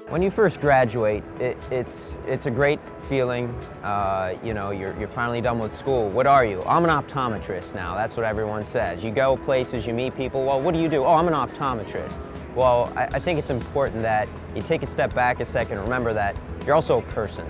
When you first graduate, it's a great feeling. You know, you're finally done with school. What are you? I'm an optometrist now. That's what everyone says. You go places, you meet people. Well, what do you do? Oh, I'm an optometrist. Well, I think it's important that you take a step back a second and remember that you're also a person.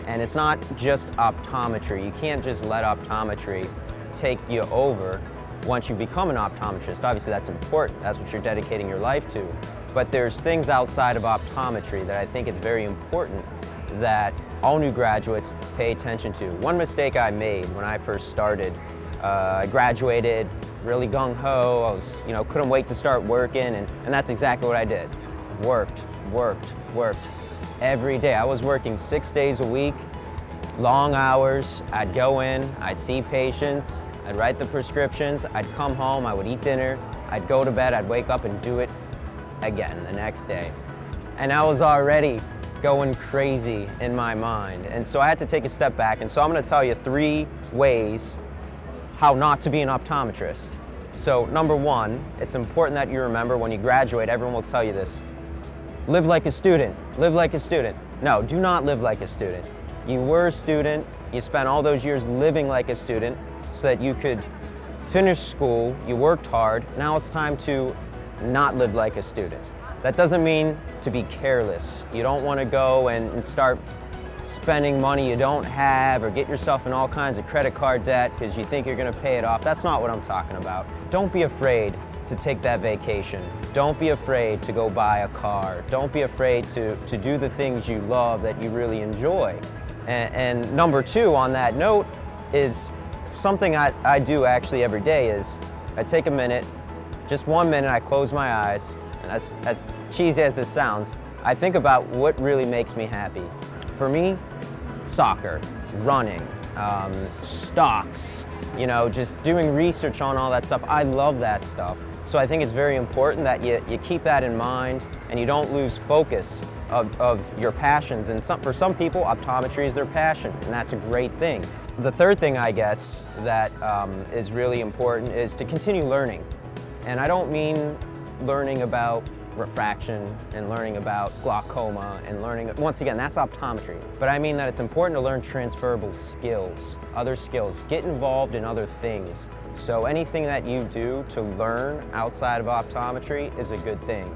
And it's not just optometry. You can't just let optometry take you over once you become an optometrist. Obviously, that's important. That's what you're dedicating your life to. But there's things outside of optometry that I think is very important that all new graduates pay attention to. One mistake I made when I first started, I graduated really gung-ho. I was, couldn't wait to start working, and that's exactly what I did. Worked every day. I was working 6 days a week, long hours. I'd go in, I'd see patients, I'd write the prescriptions, I'd come home, I would eat dinner, I'd go to bed, I'd wake up and do it again the next day. And I was already going crazy in my mind. And so I had to take a step back. And so I'm going to tell you 3 ways how not to be an optometrist. So number 1, it's important that you remember when you graduate, everyone will tell you this. Live like a student. Live like a student. No, do not live like a student. You were a student. You spent all those years living like a student so that you could finish school. You worked hard. Now it's time to not live like a student. That doesn't mean to be careless. You don't want to go and start spending money you don't have or get yourself in all kinds of credit card debt because you think you're going to pay it off. That's not what I'm talking about. Don't be afraid to take that vacation. Don't be afraid to go buy a car. Don't be afraid to do the things you love that you really enjoy. And number 2 on that note is something I do actually every day is I take a minute, just 1 minute, I close my eyes, and as cheesy as this sounds, I think about what really makes me happy. For me, soccer, running, stocks, just doing research on all that stuff. I love that stuff. So I think it's very important that you keep that in mind and you don't lose focus of your passions. And for some people, optometry is their passion, and that's a great thing. The third thing, I guess, that is really important is to continue learning. And I don't mean learning about refraction and learning about glaucoma and learning, once again, that's optometry. But I mean that it's important to learn transferable skills, other skills, get involved in other things. So anything that you do to learn outside of optometry is a good thing.